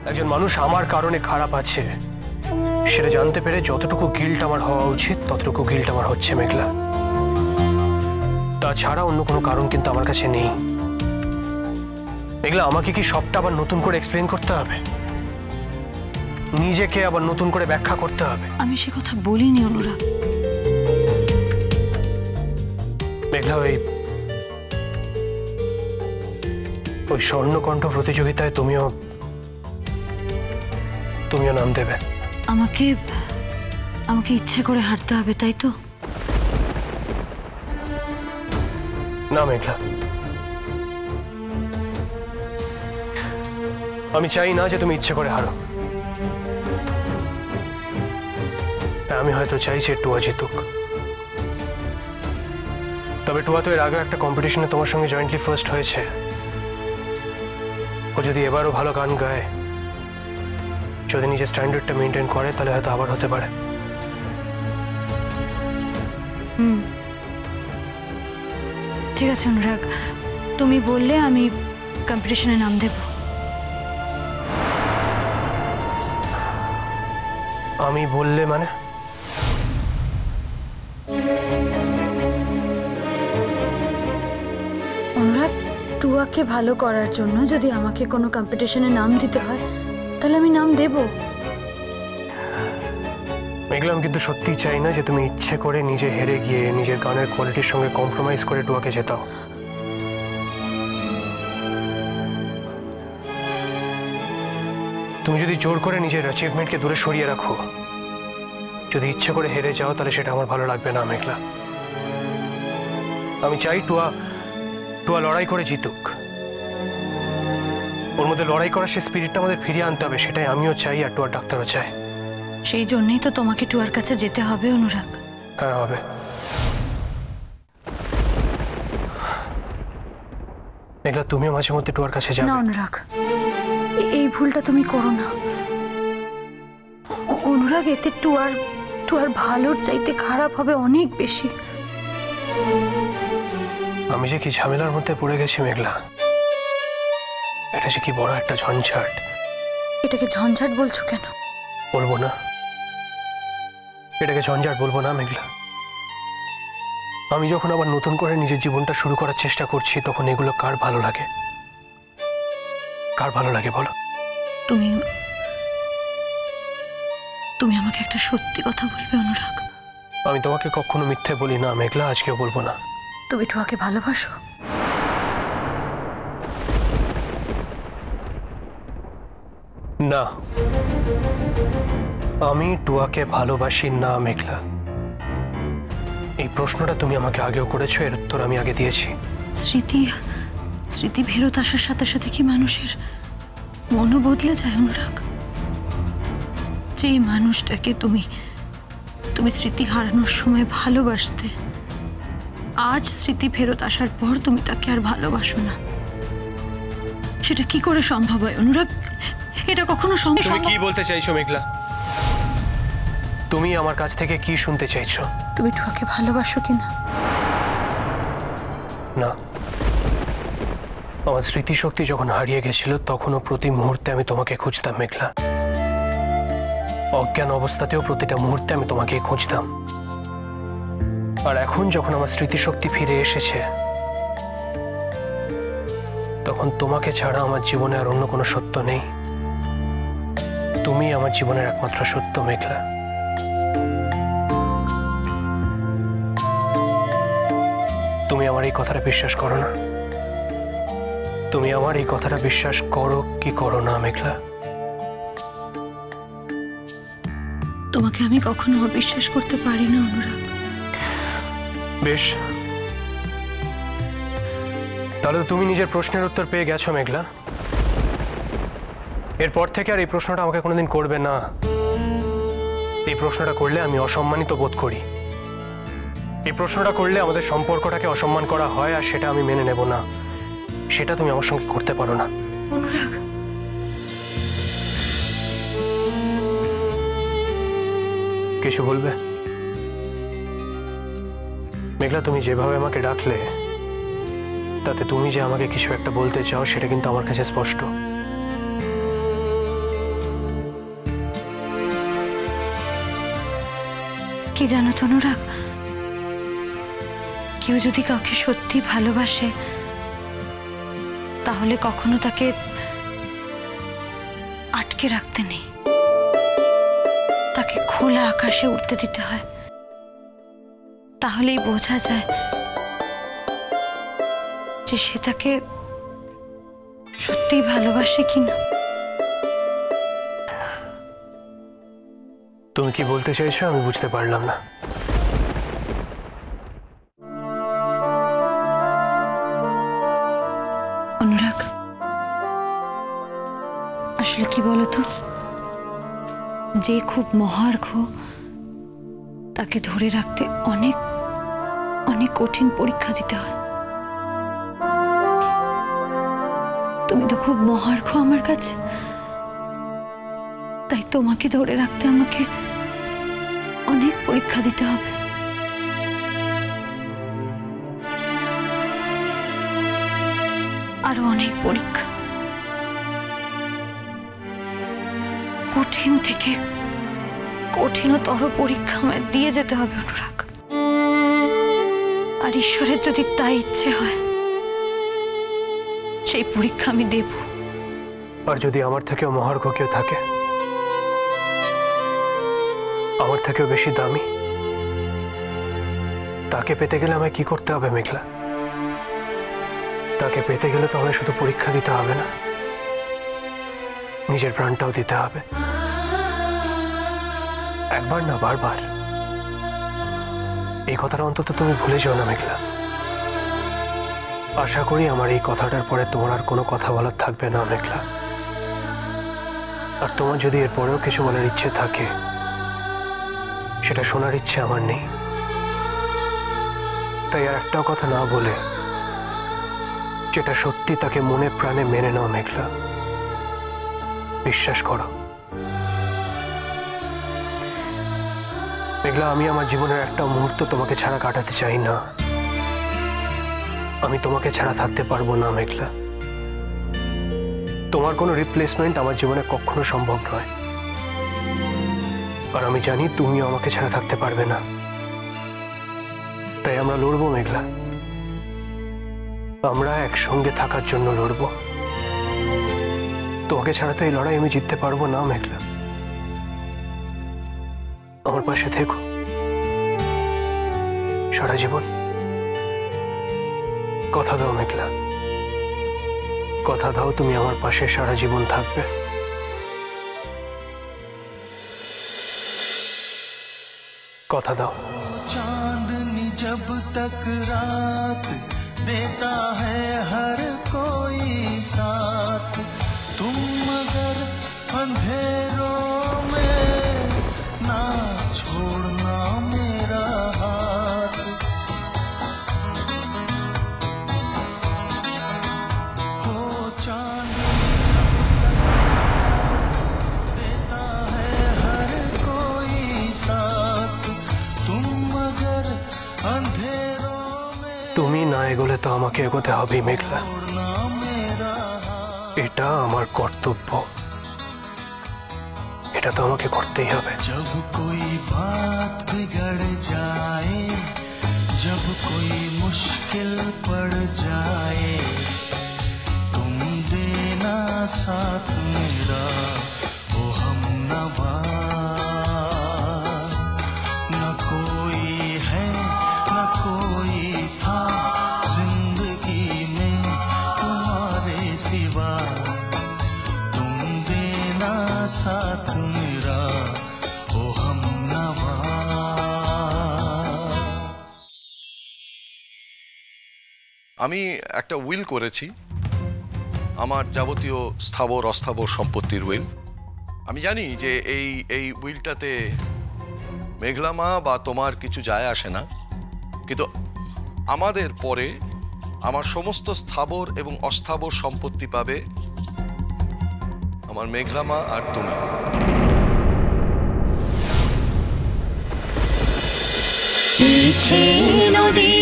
একজন মানুষ আমার কারণে খারাপ আছে সেটা জানতে পেরে যতটুকু গিল্ট আমার হওয়া উচিত ততটুকু গিল্ট আমার হচ্ছে মেঘলা। তাছাড়া অন্য কোনো কারণ কিন্তু আমার কাছে নেই। মেঘলা, আমাকে কি সবটা আবার নতুন করে এক্সপ্লেন করতে হবে? নিজেকে আবার নতুন করে ব্যাখ্যা করতে হবে? আমি সে কথা বলিনি অনুরাগ। মেঘলা, ওই স্বর্ণকণ্ঠ প্রতিযোগিতায় তুমিও নাম দেবে? আমাকে ইচ্ছে করে হারতে হবে, তাই তো? না মেঘলা, আমি চাই না যে তুমি ইচ্ছে করে হারো। আমি হয়তো চাই যে টুয়া জিতুক। তবে টুয়া তো এর আগে একটা কম্পিটিশনে তোমার সঙ্গে জয়েন্টলি ফার্স্ট হয়েছে। ও যদি এবারও ভালো গান গায়, যদি নিজের স্ট্যান্ডার্ডটা মেনটেন করে, তাহলে হয়তো আবার হতে পারে। ঠিক আছে অনুরাগ, তুমি বললে আমি কম্পিটিশনে নাম দেব। আমি বললে মানে? অনুরাগ, টুয়াকে ভালো করার জন্য যদি আমাকে কোনো কম্পিটিশনে নাম দিতে হয় তাহলে আমি নাম দেব। মেঘলা, আমি কিন্তু সত্যিই চাই না যে তুমি ইচ্ছে করে নিজে হেরে গিয়ে নিজের গানের কোয়ালিটির সঙ্গে কম্প্রোমাইজ করে টুয়াকে জেতাও। তুমি যদি জোর করে নিজের অ্যাচিভমেন্টকে দূরে সরিয়ে রাখো, যদি ইচ্ছে করে হেরে যাও, তাহলে সেটা আমার ভালো লাগবে না মেঘলা। আমি চাই টুয়া লড়াই করে জিতুক। ওর মধ্যে লড়াই করার সে স্পিরিটটা আমাদের ফিরিয়ে আনতে হবে, সেটাই আমিও চাই আর টুয়ার ডাক্তারও চায়। সেই জন্যই তো তোমাকে টুয়ার কাছে যেতে হবে অনুরাগ। হ্যাঁ, হবে। মেঘলা, তুমিও মাঝে মধ্যে টুয়ার কাছে যাবে। না অনুরাগ, এই ভুলটা তুমি করো না অনুরাগ। এতে টুয়ার ভালোর চাইতে খারাপ হবে অনেক বেশি। আমি যে কি ঝামেলার মধ্যে পড়ে গেছি মেঘলা, এটা যে কি বড় একটা ঝঞ্ঝাট। এটাকে ঝঞ্ঝাট বলছো কেন? বলবো না, এটাকে ঝঞ্ঝাট বলবো না মেঘলা। আমি যখন আবার নতুন করে নিজের জীবনটা শুরু করার চেষ্টা করছি, তখন এগুলো কার ভালো লাগে? কার ভালো লাগে বলো? তুমি আমাকে একটা সত্যি কথা বলবে অনুরাগ? আমি তোমাকে কখনো মিথ্যে বলি না মেঘলা, আজকেও বলবো না। তুমি টুয়াকে ভালোবাসো? না, আমি টুয়াকে ভালোবাসি না মেঘলা। এই প্রশ্নটা তুমি আমাকে আগেও করেছো, এর উত্তর আমি আগে দিয়েছি। স্মৃতি ফেরত আসার সাথে সাথে কি মানুষের মনও বদলে যায় অনুরাগ? যে মানুষটাকে তুমি স্মৃতি হারানোর সময় ভালোবাসতে, আজ স্মৃতি ফেরত আসার পর তুমি তাকে আর ভালোবাসো না, সেটা কি করে সম্ভব হয় অনুরাগ? এটা কখনো সম্ভব? তুমি কি বলতে চাইছো মেঘলা? তুমি আমার কাছ থেকে কি শুনতে চাইছো? তুমি টুয়াকে ভালোবাসো কিনা? না, আমার স্মৃতিশক্তি যখন হারিয়ে গেছিল তখনও প্রতি মুহূর্তে আমি তোমাকে খুঁজতাম মেঘলা। অজ্ঞান অবস্থাতেও প্রতিটা মুহূর্তে আমি তোমাকে খুঁজতাম। আর এখন যখন আমার স্মৃতিশক্তি ফিরে এসেছে, তখন তোমাকে ছাড়া আমার জীবনে আর অন্য কোনো সত্য নেই। তুমি আমার জীবনের একমাত্র সত্য মেঘলা। তুমি আমার এই কথাটা বিশ্বাস করো না? তুমি আমার এই কথাটা বিশ্বাস করো কি করো না মেঘলা? তোমাকে আমি কখনো অবিশ্বাস করতে পারি না অনুরাগ। বেশ, তাহলে তুমি নিজের প্রশ্নের উত্তর পেয়ে গেছো মেঘলা। এরপর থেকে আর এই প্রশ্নটা আমাকে কোনোদিন করবে না। এই প্রশ্নটা করলে আমি অসম্মানিত বোধ করি। এই প্রশ্নটা করলে আমাদের সম্পর্কটাকে অসম্মান করা হয়, আর সেটা আমি মেনে নেব না। সেটা তুমি আমার সঙ্গে করতে পারো না অনুরাগ। কিছু বলবে মেঘলা? তুমি যেভাবে আমাকে ডাকলে, তাতে তুমি যে আমাকে কিছু একটা বলতে চাও সেটা কিন্তু আমার কাছে স্পষ্ট। কি জানো তো অনুরাগ, কেউ যদি কাউকে সত্যি ভালোবাসে তাহলে কখনো তাকে আটকে রাখতে নেই, তাকে খোলা আকাশে উঠতে দিতে হয়। তাহলেই বোঝা যায় যে সে তাকে সত্যি ভালোবাসে কিনা। তুমি কি বলতে চাইছো আমি বুঝতে পারলাম না। অনুরাগ, আসলে কি বলতো, যে খুব মহার্ঘ তাকে ধরে রাখতে অনেক অনেক কঠিন পরীক্ষা দিতে হয়। তুমি তো খুব মহার্ঘ আমার কাছে, তাই তোমাকে ধরে রাখতে আমাকে অনেক পরীক্ষা দিতে হবে। আরো অনেক পরীক্ষা, কঠিন থেকে কঠিনতর পরীক্ষা আমায় দিয়ে যেতে হবে অনুরাগ। আর ঈশ্বরের যদি তাই ইচ্ছে হয় সেই পরীক্ষা আমি দেব। আর যদি আমার থেকেও মহার্ঘ কেউ থাকে, আমার থেকেও বেশি দামি, তাকে পেতে গেলে আমায় কি করতে হবে মেঘলা? তাকে পেতে গেলে তো আমায় শুধু পরীক্ষা দিতে হবে না, নিজের প্রাণটাও দিতে হবে। একবার না, বারবার। এই কথাটা অন্তত তুমি ভুলে যাও না মেঘলা। আশা করি আমার এই কথাটার পরে তোমার আর কোনো কথা বলার থাকবে না মেঘলা। আর তোমার যদি এর পরেও কিছু বলার ইচ্ছে থাকে, সেটা শোনার ইচ্ছে আমার নেই। তাই আর একটাও কথা না বলে যেটা সত্যি তাকে মনে প্রাণে মেনে নাও মেঘলা। বিশ্বাস করো মেঘলা, আমি আমার জীবনের একটা মুহূর্ত তোমাকে ছাড়া কাটাতে চাই না। আমি তোমাকে ছাড়া থাকতে পারবো না মেঘলা। তোমার কোনো রিপ্লেসমেন্ট আমার জীবনে কখনো সম্ভব নয়। আর আমি জানি তুমিও আমাকে ছাড়া থাকতে পারবে না। তাই আমরা লড়বো মেঘলা, আমরা একসঙ্গে থাকার জন্য লড়বো। তোমাকে ছাড়া তো এই লড়াই আমি জিততে পারবো না মেঘলা। আমার পাশে থেকো সারা জীবন। কথা দাও মেঘলা, কথা দাও তুমি আমার পাশে সারা জীবন থাকবে। কথা দাও। चांदनी जब तक रात देता है हर कोई साथ, तुम मगर अंधेरों में ना छोड़ना मेरा हाथ। हो चांदनी जब तक देता है हर कोई साथ, तुम मगर अंधेरों में তুমি না এগোলে তো আমাকে এগোতে হবেই মেঘলা। छोड़ना मेरा हाथ। এটা আমার কর্তব্য, এটা তো আমাকে করতেই হবে। जब कोई बात बिगड़ जाए, जब कोई मुश्किल पड़ जाए, तुम देना साथ मेरा ओ हमनवा। न कोई है न कोई था जिंदगी में तुम्हारे सिवा, तुम देना साथ मेरा ओ हमनवा। আমি একটা উইল করেছি, আমার যাবতীয় স্থাবর অস্থাবর সম্পত্তির উইল। আমি জানি যে এই উইলটাতে মেঘলা মা বা তোমার কিছু যায় আসে না, কিন্তু আমাদের পরে আমার সমস্ত স্থাবর এবং অস্থাবর সম্পত্তি পাবে আমার মেঘলা মা আর তুমি। পিছে নদী